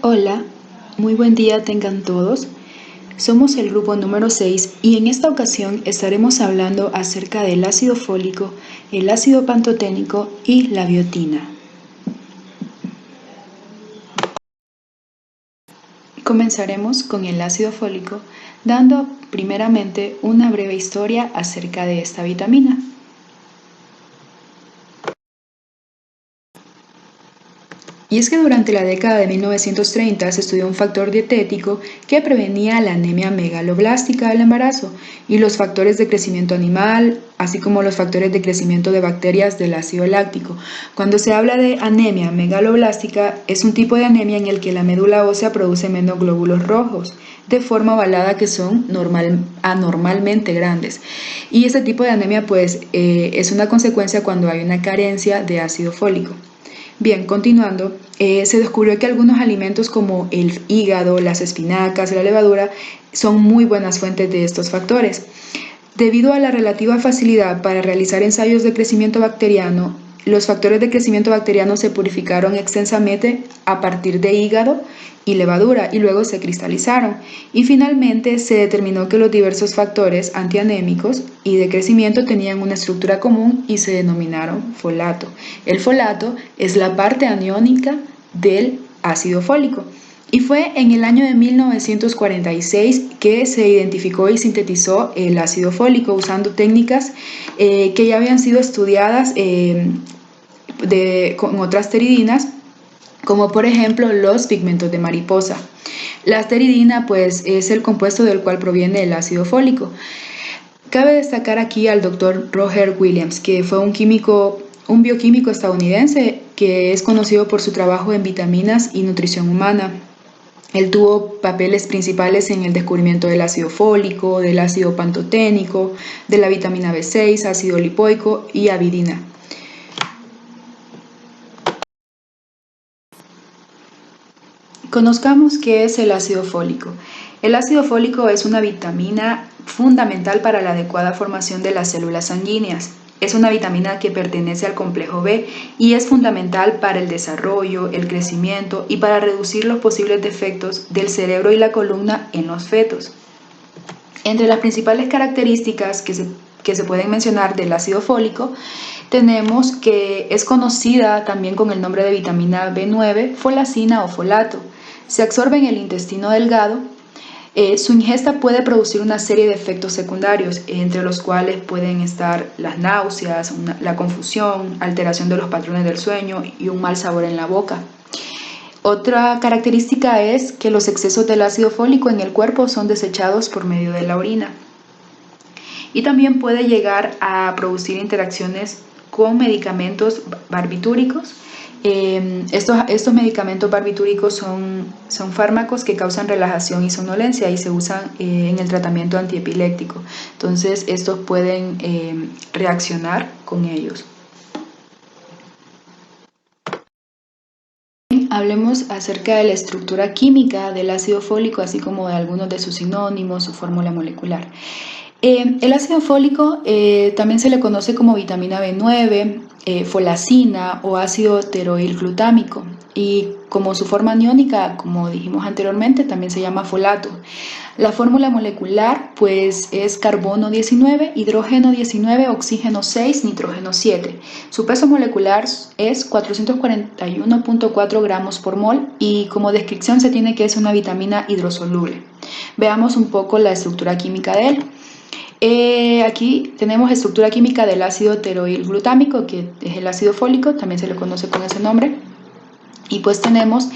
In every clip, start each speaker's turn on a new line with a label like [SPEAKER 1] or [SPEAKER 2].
[SPEAKER 1] Hola, muy buen día tengan todos. Somos el grupo número 6 y en esta ocasión estaremos hablando acerca del ácido fólico, el ácido pantoténico y la biotina. Comenzaremos con el ácido fólico, dando primeramente una breve historia acerca de esta vitamina. Y es que durante la década de 1930 se estudió un factor dietético que prevenía la anemia megaloblástica del embarazo y los factores de crecimiento animal, así como los factores de crecimiento de bacterias del ácido láctico. Cuando se habla de anemia megaloblástica, es un tipo de anemia en el que la médula ósea produce menos glóbulos rojos, de forma ovalada que son anormalmente grandes. Y este tipo de anemia es una consecuencia cuando hay una carencia de ácido fólico. Bien, continuando, se descubrió que algunos alimentos como el hígado, las espinacas, la levadura son muy buenas fuentes de estos factores. Debido a la relativa facilidad para realizar ensayos de crecimiento bacteriano, los factores de crecimiento bacteriano se purificaron extensamente a partir de hígado y levadura y luego se cristalizaron. Y finalmente se determinó que los diversos factores antianémicos y de crecimiento tenían una estructura común y se denominaron folato. El folato es la parte aniónica del ácido fólico. Y fue en el año de 1946 que se identificó y sintetizó el ácido fólico usando técnicas que ya habían sido estudiadas con otras pteridinas, como por ejemplo los pigmentos de mariposa. La asteridina es el compuesto del cual proviene el ácido fólico. Cabe destacar aquí al doctor Roger Williams, que fue un bioquímico estadounidense que es conocido por su trabajo en vitaminas y nutrición humana. Él tuvo papeles principales en el descubrimiento del ácido fólico, del ácido pantoténico, de la vitamina B6, ácido lipoico y avidina. Conozcamos qué es el ácido fólico. El ácido fólico es una vitamina fundamental para la adecuada formación de las células sanguíneas. Es una vitamina que pertenece al complejo B y es fundamental para el desarrollo, el crecimiento y para reducir los posibles defectos del cerebro y la columna en los fetos. Entre las principales características que se pueden mencionar del ácido fólico, tenemos que es conocida también con el nombre de vitamina B9, folacina o folato. Se absorbe en el intestino delgado. Su ingesta puede producir una serie de efectos secundarios, entre los cuales pueden estar las náuseas, la confusión, alteración de los patrones del sueño y un mal sabor en la boca. Otra característica es que los excesos del ácido fólico en el cuerpo son desechados por medio de la orina. Y también puede llegar a producir interacciones con medicamentos barbitúricos. Estos medicamentos barbitúricos son fármacos que causan relajación y somnolencia y se usan en el tratamiento antiepiléptico. Entonces, estos pueden reaccionar con ellos. Hablemos acerca de la estructura química del ácido fólico, así como de algunos de sus sinónimos, su fórmula molecular. El ácido fólico también se le conoce como vitamina B9, folacina o ácido teroilglutámico, y como su forma aniónica, como dijimos anteriormente, también se llama folato. La fórmula molecular es carbono 19, hidrógeno 19, oxígeno 6, nitrógeno 7. Su peso molecular es 441.4 gramos por mol y como descripción se tiene que es una vitamina hidrosoluble. Veamos un poco la estructura química de él. Aquí tenemos estructura química del ácido teroilglutámico, que es el ácido fólico, también se le conoce con ese nombre. Y pues tenemos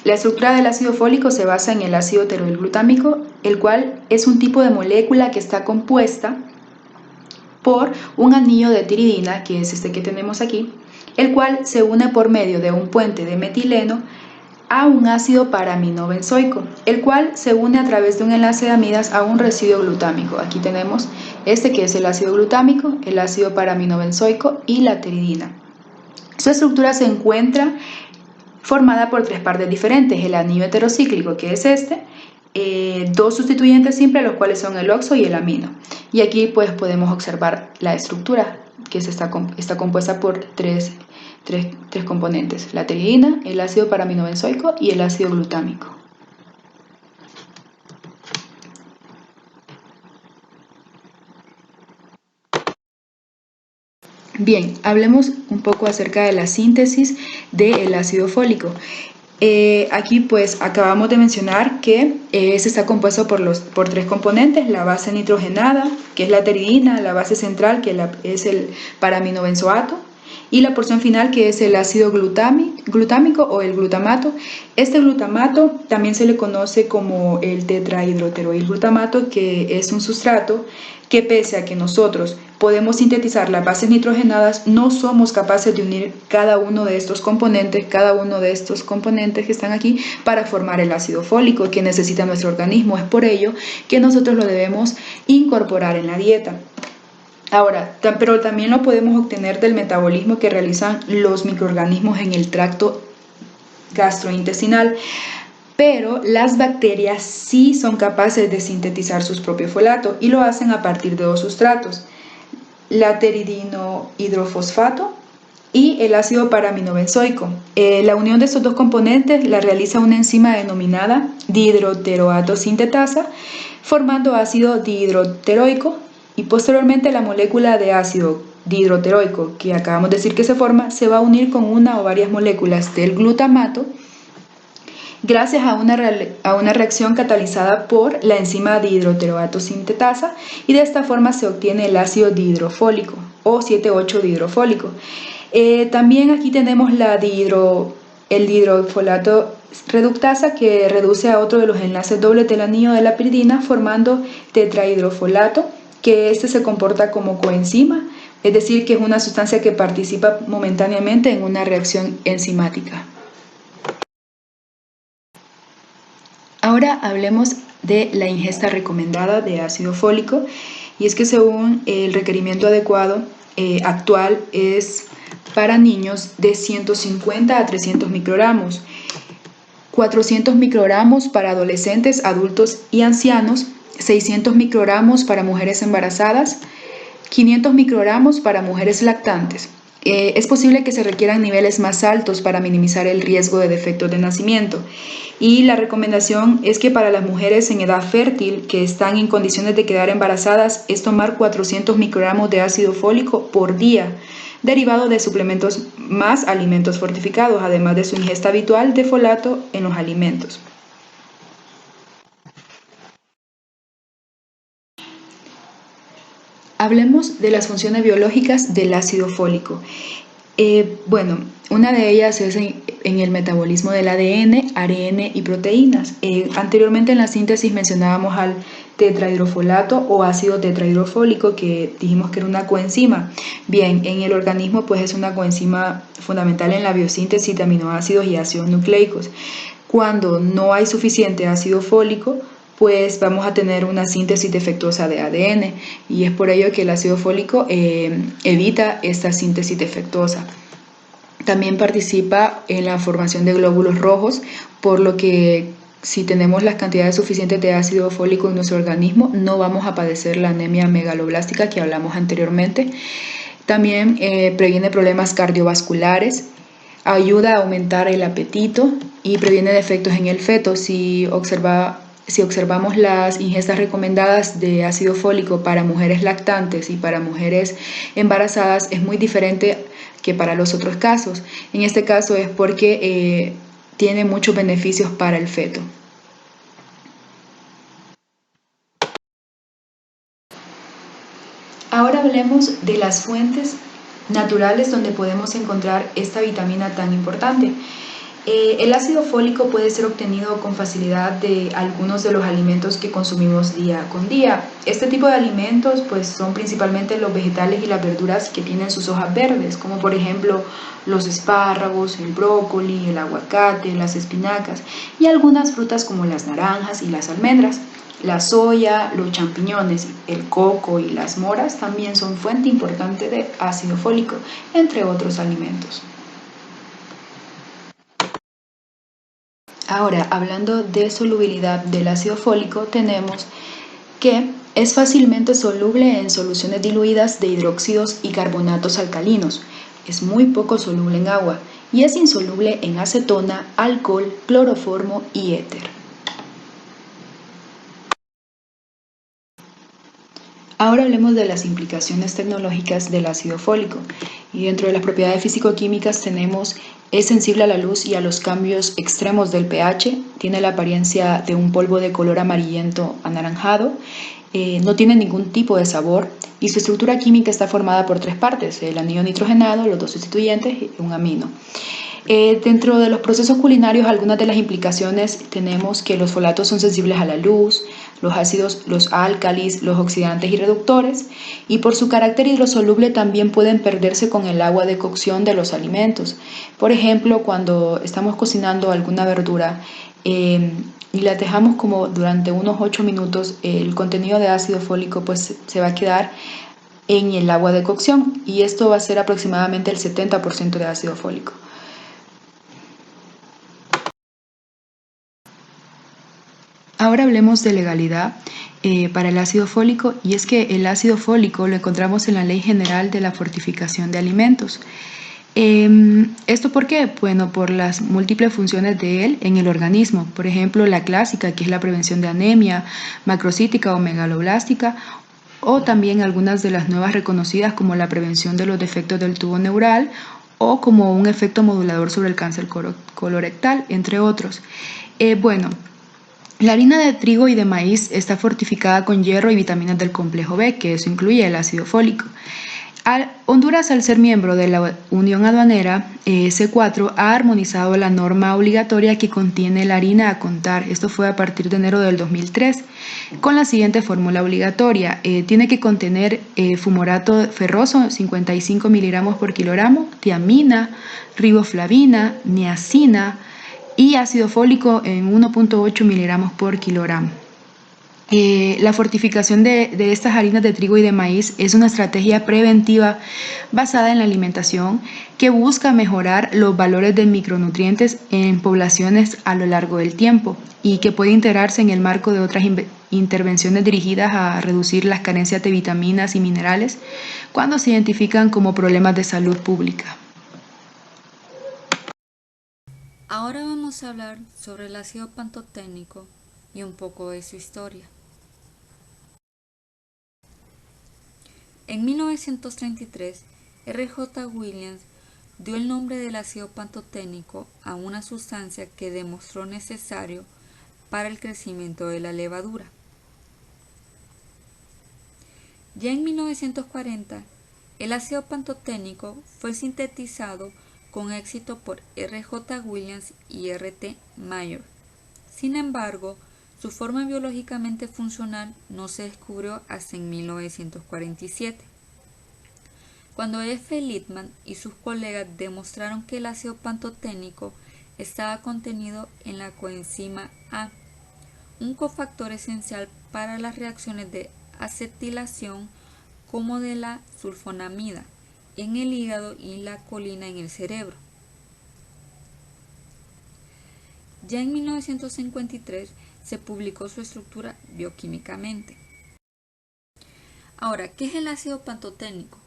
[SPEAKER 1] la estructura del ácido fólico se basa en el ácido teroilglutámico, el cual es un tipo de molécula que está compuesta por un anillo de tiridina, que es este que tenemos aquí, el cual se une por medio de un puente de metileno a un ácido paraminobenzoico, el cual se une a través de un enlace de amidas a un residuo glutámico. Aquí tenemos este que es el ácido glutámico, el ácido paraminobenzoico y la tiridina. Su estructura se encuentra formada por tres partes diferentes: el anillo heterocíclico, que es este, dos sustituyentes simples, los cuales son el oxo y el amino. Y aquí pues podemos observar la estructura, que está compuesta por tres tres componentes: la pteridina, el ácido paraminobenzoico y el ácido glutámico. Bien, hablemos un poco acerca de la síntesis del ácido fólico. Aquí pues acabamos de mencionar que este está compuesto por tres componentes: la base nitrogenada, que es la pteridina; la base central, que es el paraminobenzoato; y la porción final, que es el ácido glutámico o el glutamato. Este glutamato también se le conoce como el tetrahidroteroilglutamato, que es un sustrato que, pese a que nosotros podemos sintetizar las bases nitrogenadas, no somos capaces de unir cada uno de estos componentes que están aquí para formar el ácido fólico que necesita nuestro organismo. Es por ello que nosotros lo debemos incorporar en la dieta. Ahora, pero también lo podemos obtener del metabolismo que realizan los microorganismos en el tracto gastrointestinal, pero las bacterias sí son capaces de sintetizar sus propios folatos y lo hacen a partir de dos sustratos: la pteridinohidrofosfato y el ácido paraminobenzoico. La unión de estos dos componentes la realiza una enzima denominada dihidroteroato sintetasa, formando ácido dihidroteroico, y posteriormente la molécula de ácido dihidroteroico que acabamos de decir que se forma se va a unir con una o varias moléculas del glutamato gracias a una reacción catalizada por la enzima dihidroteroato sintetasa, y de esta forma se obtiene el ácido dihidrofólico o 7,8-dihidrofólico. También aquí tenemos el dihidrofolato reductasa, que reduce a otro de los enlaces dobles del anillo de la piridina, formando tetrahidrofolato, que este se comporta como coenzima, es decir, que es una sustancia que participa momentáneamente en una reacción enzimática. Ahora hablemos de la ingesta recomendada de ácido fólico, y es que según el requerimiento adecuado actual es para niños de 150 a 300 microgramos, 400 microgramos para adolescentes, adultos y ancianos, 600 microgramos para mujeres embarazadas, 500 microgramos para mujeres lactantes. Es posible que se requieran niveles más altos para minimizar el riesgo de defectos de nacimiento, y la recomendación es que para las mujeres en edad fértil que están en condiciones de quedar embarazadas es tomar 400 microgramos de ácido fólico por día, derivado de suplementos más alimentos fortificados, además de su ingesta habitual de folato en los alimentos. Hablemos de las funciones biológicas del ácido fólico. Bueno, una de ellas es en el metabolismo del ADN, ARN y proteínas. Anteriormente en la síntesis mencionábamos al tetrahidrofolato o ácido tetrahidrofólico, que dijimos que era una coenzima. Bien, en el organismo pues es una coenzima fundamental en la biosíntesis de aminoácidos y ácidos nucleicos. Cuando no hay suficiente ácido fólico, pues vamos a tener una síntesis defectuosa de ADN, y es por ello que el ácido fólico evita esta síntesis defectuosa. También participa en la formación de glóbulos rojos, por lo que si tenemos las cantidades suficientes de ácido fólico en nuestro organismo, no vamos a padecer la anemia megaloblástica que hablamos anteriormente. También previene problemas cardiovasculares, ayuda a aumentar el apetito y previene defectos en el feto. Si observamos las ingestas recomendadas de ácido fólico para mujeres lactantes y para mujeres embarazadas, es muy diferente que para los otros casos. En este caso es porque tiene muchos beneficios para el feto. Ahora hablemos de las fuentes naturales donde podemos encontrar esta vitamina tan importante. El ácido fólico puede ser obtenido con facilidad de algunos de los alimentos que consumimos día con día. Este tipo de alimentos pues son principalmente los vegetales y las verduras que tienen sus hojas verdes, como por ejemplo los espárragos, el brócoli, el aguacate, las espinacas, y algunas frutas como las naranjas y las almendras. La soya, los champiñones, el coco y las moras también son fuente importante de ácido fólico, entre otros alimentos. Ahora, hablando de solubilidad del ácido fólico, tenemos que es fácilmente soluble en soluciones diluidas de hidróxidos y carbonatos alcalinos, Es muy poco soluble en agua y es insoluble en acetona, alcohol, cloroformo y éter. Ahora hablemos de las implicaciones tecnológicas del ácido fólico. Y dentro de las propiedades físico-químicas tenemos, es sensible a la luz y a los cambios extremos del pH, tiene la apariencia de un polvo de color amarillento anaranjado, no tiene ningún tipo de sabor y su estructura química está formada por tres partes, el anillo nitrogenado, los dos sustituyentes y un amino. Dentro de los procesos culinarios, algunas de las implicaciones tenemos que los folatos son sensibles a la luz, los ácidos, los álcalis, los oxidantes y reductores, y por su carácter hidrosoluble también pueden perderse con el agua de cocción de los alimentos. Por ejemplo, cuando estamos cocinando alguna verdura y la dejamos como durante unos 8 minutos, el contenido de ácido fólico pues se va a quedar en el agua de cocción y esto va a ser aproximadamente el 70% de ácido fólico. Ahora hablemos de legalidad para el ácido fólico y es que el ácido fólico lo encontramos en la Ley General de la Fortificación de Alimentos. ¿Esto por qué? Bueno, por las múltiples funciones de él en el organismo. Por ejemplo, la clásica, que es la prevención de anemia, macrocítica o megaloblástica, o también algunas de las nuevas reconocidas como la prevención de los defectos del tubo neural o como un efecto modulador sobre el cáncer colorectal, entre otros. Bueno, la harina de trigo y de maíz está fortificada con hierro y vitaminas del complejo B, que eso incluye el ácido fólico. Honduras, al ser miembro de la Unión Aduanera C4, ha armonizado la norma obligatoria que contiene la harina a contar. Esto fue a partir de enero del 2003, con la siguiente fórmula obligatoria. Tiene que contener fumorato ferroso, 55 miligramos por kilogramo, tiamina, riboflavina, niacina y ácido fólico en 1.8 miligramos por kilogramo. La fortificación de estas harinas de trigo y de maíz es una estrategia preventiva basada en la alimentación que busca mejorar los valores de micronutrientes en poblaciones a lo largo del tiempo y que puede integrarse en el marco de otras intervenciones dirigidas a reducir las carencias de vitaminas y minerales cuando se identifican como problemas de salud pública.
[SPEAKER 2] Ahora vamos a hablar sobre el ácido pantoténico y un poco de su historia. En 1933, R.J. Williams dio el nombre del ácido pantoténico a una sustancia que demostró necesario para el crecimiento de la levadura. Ya en 1940, el ácido pantoténico fue sintetizado con éxito por R.J. Williams y R.T. Mayer. Sin embargo, su forma biológicamente funcional no se descubrió hasta en 1947, cuando F. Littmann y sus colegas demostraron que el ácido pantoténico estaba contenido en la coenzima A, un cofactor esencial para las reacciones de acetilación como de la sulfonamida en el hígado y la colina en el cerebro. Ya en 1953 se publicó su estructura bioquímicamente. Ahora, ¿qué es el ácido pantoténico?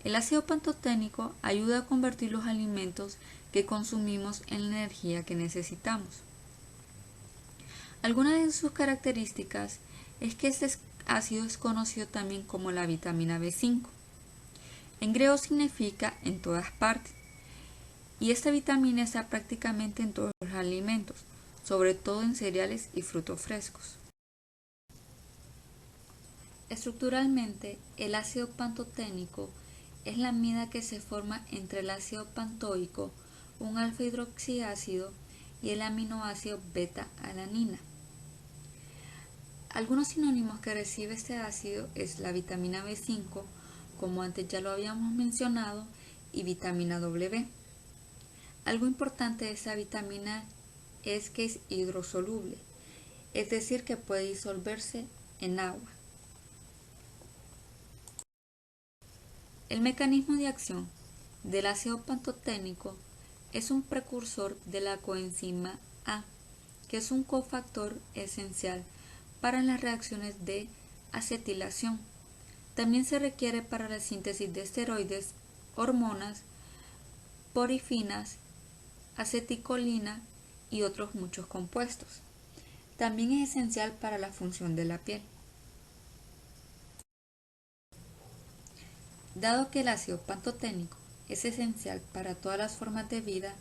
[SPEAKER 2] El ácido pantoténico ayuda a convertir los alimentos que consumimos en la energía que necesitamos. Alguna de sus características es que este ácido es conocido también como la vitamina B5. En griego significa en todas partes, y esta vitamina está prácticamente en todos los alimentos, sobre todo en cereales y frutos frescos. Estructuralmente, el ácido pantoténico es la amida que se forma entre el ácido pantoico, un alfa hidroxiácido, y el aminoácido beta-alanina. Algunos sinónimos que recibe este ácido es la vitamina B5, como antes ya lo habíamos mencionado, y vitamina W. Algo importante de esta vitamina es que es hidrosoluble, es decir, que puede disolverse en agua. El mecanismo de acción del ácido pantoténico es un precursor de la coenzima A, que es un cofactor esencial para las reacciones de acetilación. También se requiere para la síntesis de esteroides, hormonas, porifinas, aceticolina y otros muchos compuestos. También es esencial para la función de la piel. Dado que el ácido pantoténico es esencial para todas las formas de vida,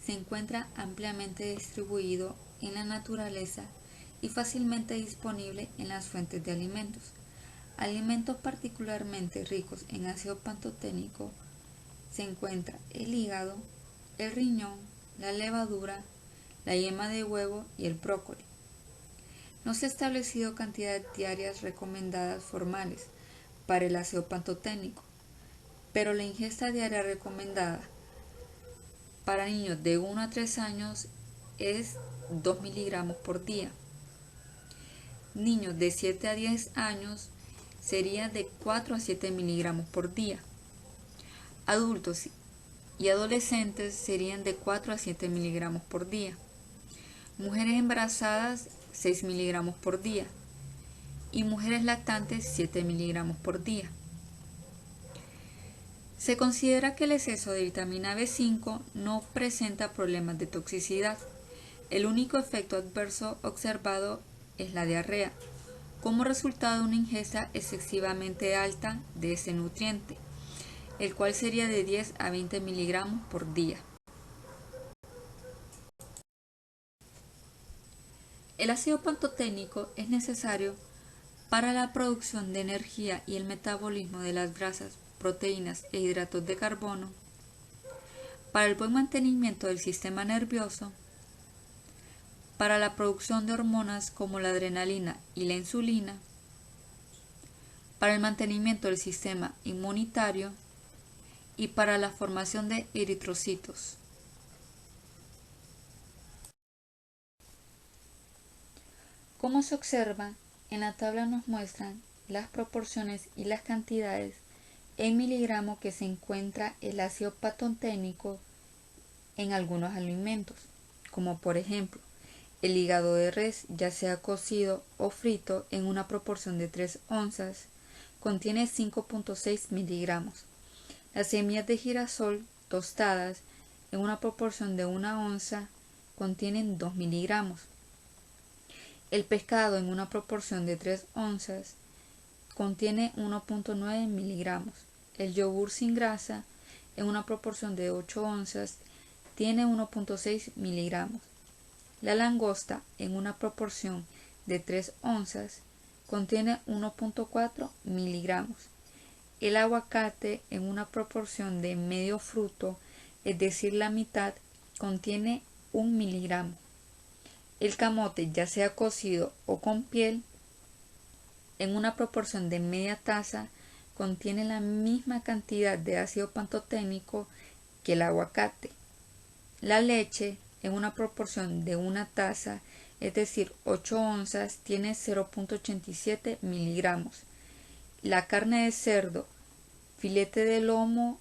[SPEAKER 2] se encuentra ampliamente distribuido en la naturaleza y fácilmente disponible en las fuentes de alimentos. Alimentos particularmente ricos en ácido pantoténico se encuentra el hígado, el riñón, la levadura, la yema de huevo y el brócoli. No se ha establecido cantidades diarias recomendadas formales para el ácido pantoténico, pero la ingesta diaria recomendada para niños de 1 a 3 años es 2 miligramos por día. Niños de 7 a 10 años sería de 4 a 7 miligramos por día. Adultos y adolescentes serían de 4 a 7 miligramos por día. Mujeres embarazadas 6 miligramos por día y mujeres lactantes 7 miligramos por día. Se considera que el exceso de vitamina B5 no presenta problemas de toxicidad. El único efecto adverso observado es la diarrea, como resultado de una ingesta excesivamente alta de ese nutriente, el cual sería de 10 a 20 miligramos por día. El ácido pantoténico es necesario para la producción de energía y el metabolismo de las grasas, proteínas e hidratos de carbono, para el buen mantenimiento del sistema nervioso, para la producción de hormonas como la adrenalina y la insulina, para el mantenimiento del sistema inmunitario y para la formación de eritrocitos. Como se observa, en la tabla nos muestran las proporciones y las cantidades en miligramos que se encuentra el ácido pantoténico en algunos alimentos, como por ejemplo el hígado de res, ya sea cocido o frito, en una proporción de 3 onzas, contiene 5.6 miligramos. Las semillas de girasol tostadas, en una proporción de 1 onza, contienen 2 miligramos. El pescado, en una proporción de 3 onzas, contiene 1.9 miligramos. El yogur sin grasa, en una proporción de 8 onzas, tiene 1.6 miligramos. La langosta, en una proporción de 3 onzas, contiene 1.4 miligramos. El aguacate, en una proporción de medio fruto, es decir, la mitad, contiene 1 miligramo. El camote, ya sea cocido o con piel, en una proporción de media taza, contiene la misma cantidad de ácido pantoténico que el aguacate. La leche, en una proporción de 1 taza, es decir, 8 onzas, tiene 0.87 miligramos. La carne de cerdo, filete de lomo,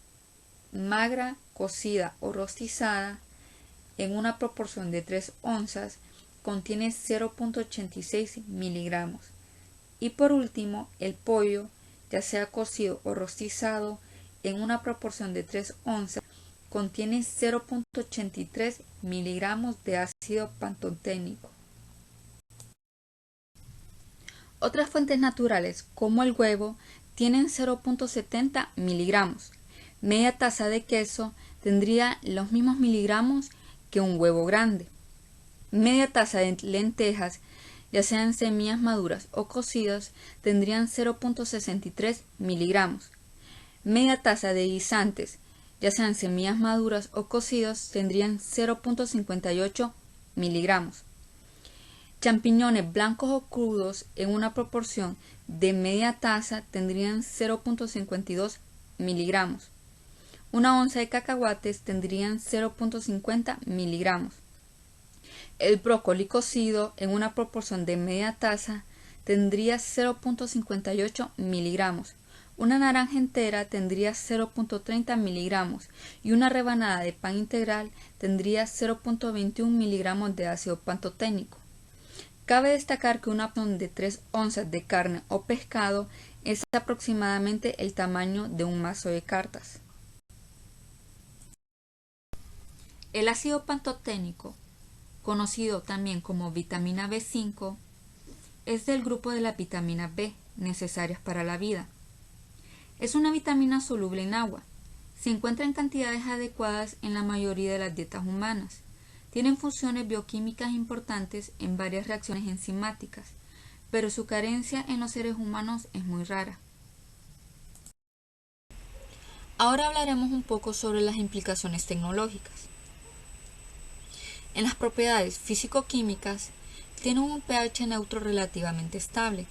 [SPEAKER 2] magra, cocida o rostizada, en una proporción de 3 onzas, contiene 0.86 miligramos. Y por último, el pollo, ya sea cocido o rostizado, en una proporción de 3 onzas, contiene 0.83 miligramos de ácido pantoténico. Otras fuentes naturales, como el huevo, tienen 0.70 miligramos. Media taza de queso tendría los mismos miligramos que un huevo grande. Media taza de lentejas, ya sean semillas maduras o cocidas, tendrían 0.63 miligramos. Media taza de guisantes, ya sean semillas maduras o cocidos, tendrían 0.58 miligramos. Champiñones blancos o crudos, en una proporción de media taza, tendrían 0.52 miligramos. Una onza de cacahuates tendrían 0.50 miligramos. El brócoli cocido, en una proporción de media taza, tendría 0.58 miligramos. Una naranja entera tendría 0.30 miligramos y una rebanada de pan integral tendría 0.21 miligramos de ácido pantoténico. Cabe destacar que una porción de 3 onzas de carne o pescado es aproximadamente el tamaño de un mazo de cartas. El ácido pantoténico, conocido también como vitamina B5, es del grupo de las vitaminas B necesarias para la vida. Es una vitamina soluble en agua. Se encuentra en cantidades adecuadas en la mayoría de las dietas humanas. Tienen funciones bioquímicas importantes en varias reacciones enzimáticas, pero su carencia en los seres humanos es muy rara. Ahora hablaremos un poco sobre las implicaciones tecnológicas. En las propiedades físico-químicas, tienen un pH neutro relativamente estable.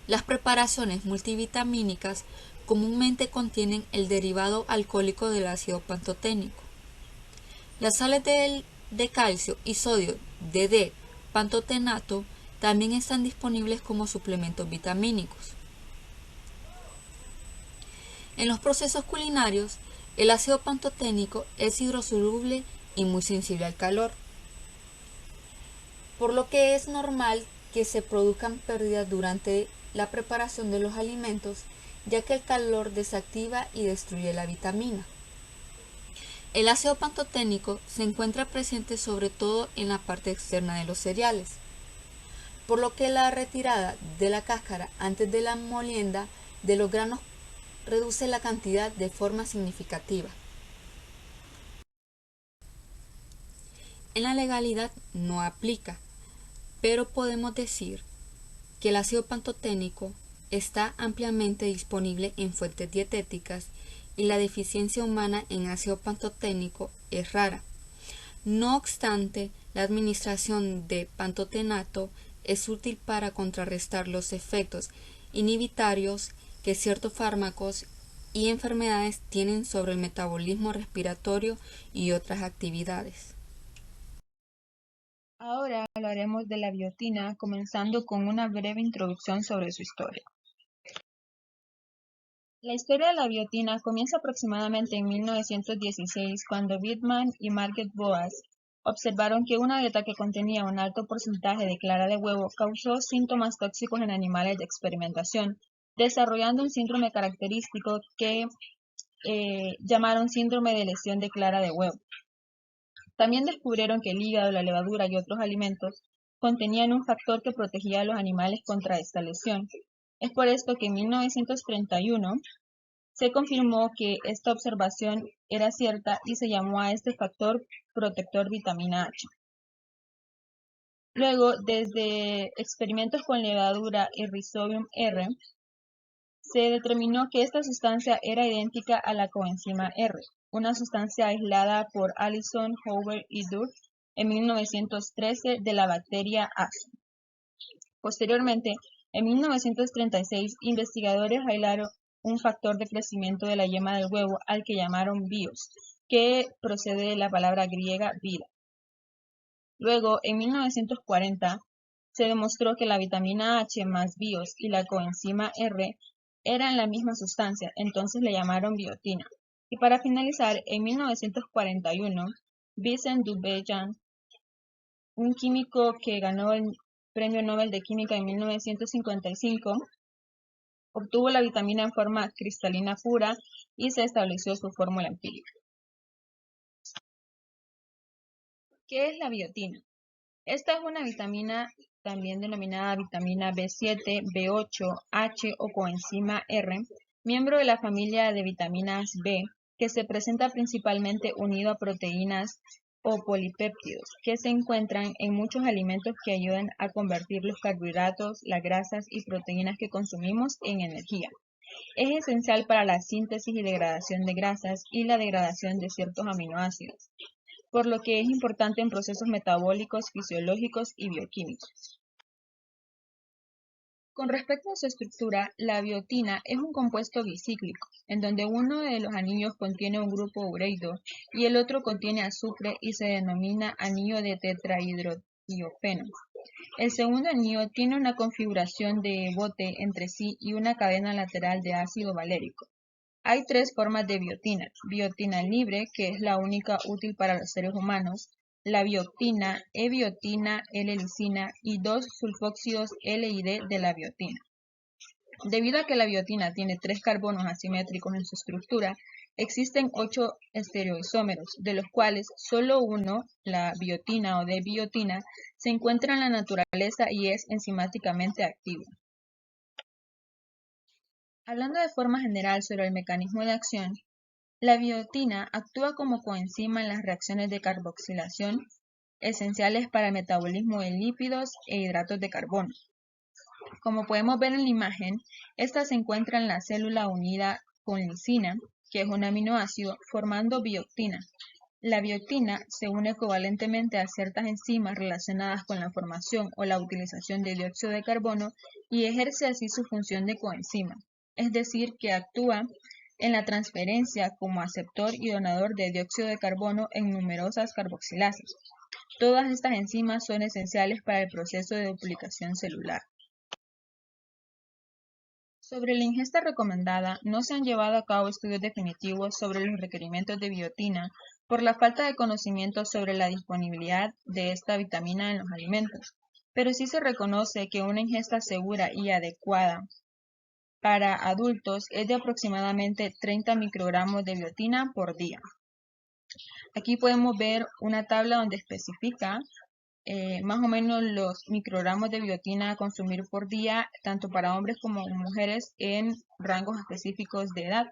[SPEAKER 2] Las preparaciones multivitamínicas comúnmente contienen el derivado alcohólico del ácido pantoténico. Las sales de calcio y sodio de D-pantotenato también están disponibles como suplementos vitamínicos. En los procesos culinarios, el ácido pantoténico es hidrosoluble y muy sensible al calor, por lo que es normal que se produzcan pérdidas durante la preparación de los alimentos, ya que el calor desactiva y destruye la vitamina. El ácido pantoténico se encuentra presente sobre todo en la parte externa de los cereales, por lo que la retirada de la cáscara antes de la molienda de los granos reduce la cantidad de forma significativa. En la legalidad no aplica, pero podemos decir que el ácido pantoténico está ampliamente disponible en fuentes dietéticas y la deficiencia humana en ácido pantoténico es rara. No obstante, la administración de pantotenato es útil para contrarrestar los efectos inhibitorios que ciertos fármacos y enfermedades tienen sobre el metabolismo respiratorio y otras actividades.
[SPEAKER 3] Ahora hablaremos de la biotina, comenzando con una breve introducción sobre su historia. La historia de la biotina comienza aproximadamente en 1916, cuando Bittman y Margaret Boas observaron que una dieta que contenía un alto porcentaje de clara de huevo causó síntomas tóxicos en animales de experimentación, desarrollando un síndrome característico que llamaron síndrome de lesión de clara de huevo. También descubrieron que el hígado, la levadura y otros alimentos contenían un factor que protegía a los animales contra esta lesión. Es por esto que en 1931 se confirmó que esta observación era cierta y se llamó a este factor protector vitamina H. Luego, desde experimentos con levadura y Rhizobium R, se determinó que esta sustancia era idéntica a la coenzima R, una sustancia aislada por Allison, Hoover y Duff en 1913 de la bacteria Azo. Posteriormente, en 1936, investigadores aislaron un factor de crecimiento de la yema del huevo al que llamaron bios, que procede de la palabra griega vida. Luego, en 1940, se demostró que la vitamina H más bios y la coenzima R eran la misma sustancia, entonces le llamaron biotina. Y para finalizar, en 1941, Vincent Dubé-Jan, un químico que ganó el Premio Nobel de Química en 1955, obtuvo la vitamina en forma cristalina pura y se estableció su fórmula empírica. ¿Qué es la biotina? Esta es una vitamina también denominada vitamina B7, B8, H o coenzima R, miembro de la familia de vitaminas B, que se presenta principalmente unido a proteínas o polipéptidos, que se encuentran en muchos alimentos que ayudan a convertir los carbohidratos, las grasas y proteínas que consumimos en energía. Es esencial para la síntesis y degradación de grasas y la degradación de ciertos aminoácidos, por lo que es importante en procesos metabólicos, fisiológicos y bioquímicos. Con respecto a su estructura, la biotina es un compuesto bicíclico, en donde uno de los anillos contiene un grupo ureido y el otro contiene azufre y se denomina anillo de tetrahidrotiopeno. El segundo anillo tiene una configuración de bote entre sí y una cadena lateral de ácido valérico. Hay tres formas de biotina: biotina libre, que es la única útil para los seres humanos, la biotina, E-biotina, L-lisina y dos sulfóxidos L y D de la biotina. Debido a que la biotina tiene tres carbonos asimétricos en su estructura, Existen 8 estereoisómeros, de los cuales solo uno, la biotina o D-biotina, se encuentra en la naturaleza y es enzimáticamente activo. Hablando de forma general sobre el mecanismo de acción, la biotina actúa como coenzima en las reacciones de carboxilación esenciales para el metabolismo de lípidos e hidratos de carbono. Como podemos ver en la imagen, esta se encuentra en la célula unida con lisina, que es un aminoácido, formando bioctina. La bioctina se une covalentemente a ciertas enzimas relacionadas con la formación o la utilización de dióxido de carbono y ejerce así su función de coenzima, es decir, que actúa en la transferencia como aceptor y donador de dióxido de carbono en numerosas carboxilasas. Todas estas enzimas son esenciales para el proceso de duplicación celular. Sobre la ingesta recomendada, no se han llevado a cabo estudios definitivos sobre los requerimientos de biotina por la falta de conocimiento sobre la disponibilidad de esta vitamina en los alimentos, pero sí se reconoce que una ingesta segura y adecuada para adultos es de aproximadamente 30 microgramos de biotina por día. Aquí podemos ver una tabla donde especifica más o menos los microgramos de biotina a consumir por día, tanto para hombres como mujeres en rangos específicos de edad.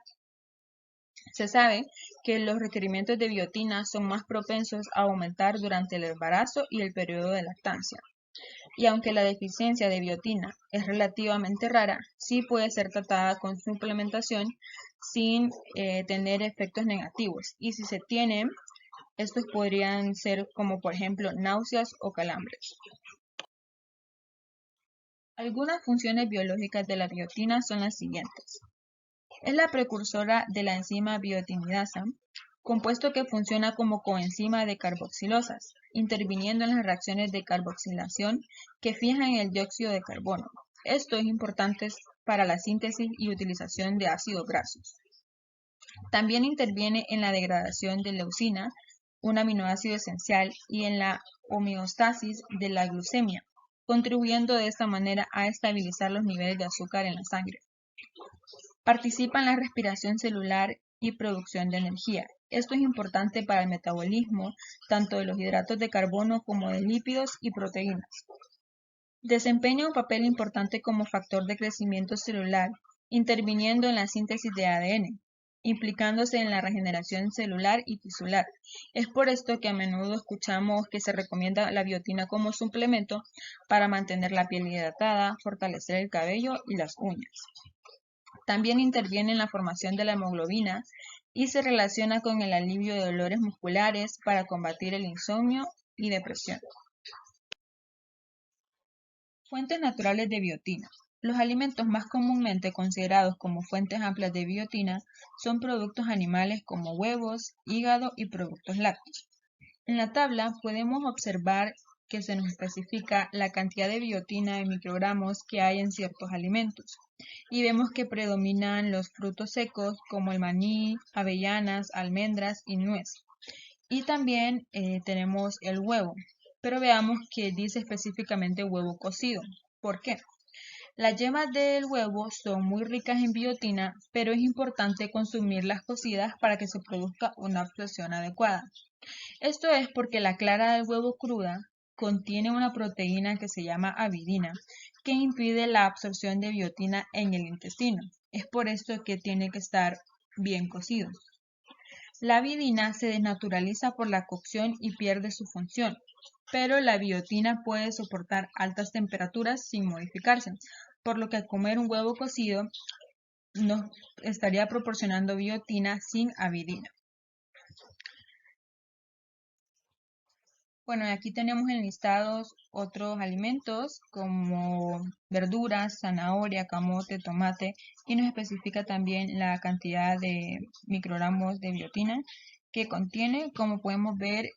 [SPEAKER 3] Se sabe que los requerimientos de biotina son más propensos a aumentar durante el embarazo y el periodo de lactancia. Y aunque la deficiencia de biotina es relativamente rara, sí puede ser tratada con suplementación sin tener efectos negativos. Y si se tiene, estos podrían ser como por ejemplo náuseas o calambres. Algunas funciones biológicas de la biotina son las siguientes. Es la precursora de la enzima biotinidasa, compuesto que funciona como coenzima de carboxilosas, interviniendo en las reacciones de carboxilación que fijan el dióxido de carbono. Esto es importante para la síntesis y utilización de ácidos grasos. También interviene en la degradación de leucina, un aminoácido esencial, y en la homeostasis de la glucemia, contribuyendo de esta manera a estabilizar los niveles de azúcar en la sangre. Participa en la respiración celular y producción de energía. Esto es importante para el metabolismo tanto de los hidratos de carbono como de lípidos y proteínas. Desempeña un papel importante como factor de crecimiento celular, interviniendo en la síntesis de ADN, implicándose en la regeneración celular y tisular. Es por esto que a menudo escuchamos que se recomienda la biotina como suplemento para mantener la piel hidratada, fortalecer el cabello y las uñas. También interviene en la formación de la hemoglobina y se relaciona con el alivio de dolores musculares para combatir el insomnio y depresión. Fuentes naturales de biotina. Los alimentos más comúnmente considerados como fuentes amplias de biotina son productos animales como huevos, hígado y productos lácteos. En la tabla podemos observar que se nos especifica la cantidad de biotina en microgramos que hay en ciertos alimentos. Y vemos que predominan los frutos secos como el maní, avellanas, almendras y nuez. Y también tenemos el huevo, pero veamos que dice específicamente huevo cocido. ¿Por qué? Las yemas del huevo son muy ricas en biotina, pero es importante consumirlas cocidas para que se produzca una absorción adecuada. Esto es porque la clara del huevo cruda contiene una proteína que se llama avidina, que impide la absorción de biotina en el intestino. Es por esto que tiene que estar bien cocido. La avidina se desnaturaliza por la cocción y pierde su función, pero la biotina puede soportar altas temperaturas sin modificarse, por lo que al comer un huevo cocido nos estaría proporcionando biotina sin avidina. Bueno, aquí tenemos enlistados otros alimentos como verduras, zanahoria, camote, tomate, y nos especifica también la cantidad de microgramos de biotina que contiene. Como podemos ver,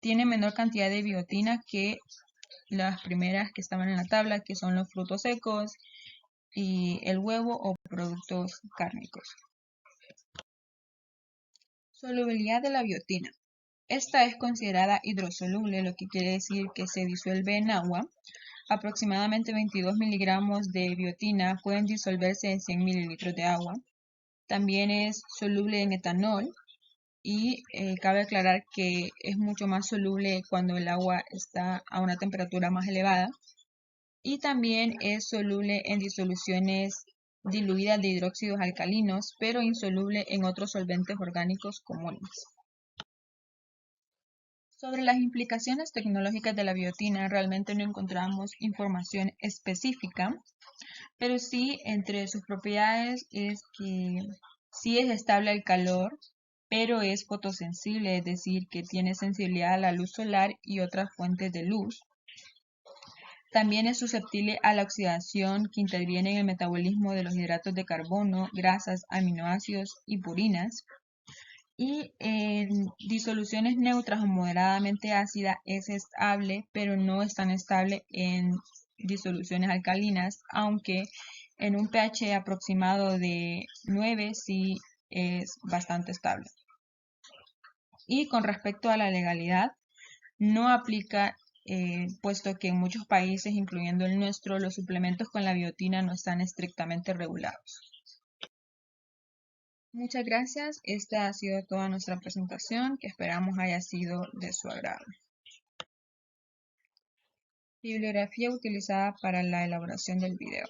[SPEAKER 3] tiene menor cantidad de biotina que las primeras que estaban en la tabla, que son los frutos secos y el huevo o productos cárnicos. Solubilidad de la biotina. Esta es considerada hidrosoluble, lo que quiere decir que se disuelve en agua. Aproximadamente 22 miligramos de biotina pueden disolverse en 100 mililitros de agua. También es soluble en etanol y cabe aclarar que es mucho más soluble cuando el agua está a una temperatura más elevada. Y también es soluble en disoluciones diluidas de hidróxidos alcalinos, pero insoluble en otros solventes orgánicos comunes. Sobre las implicaciones tecnológicas de la biotina, realmente no encontramos información específica, pero sí entre sus propiedades es que sí es estable al calor, pero es fotosensible, es decir, que tiene sensibilidad a la luz solar y otras fuentes de luz. También es susceptible a la oxidación que interviene en el metabolismo de los hidratos de carbono, grasas, aminoácidos y purinas. Y en disoluciones neutras o moderadamente ácida es estable, pero no es tan estable en disoluciones alcalinas, aunque en un pH aproximado de 9 sí es bastante estable. Y con respecto a la legalidad, no aplica, puesto que en muchos países, incluyendo el nuestro, los suplementos con la biotina no están estrictamente regulados. Muchas gracias. Esta ha sido toda nuestra presentación, que esperamos haya sido de su agrado. Bibliografía utilizada para la elaboración del video.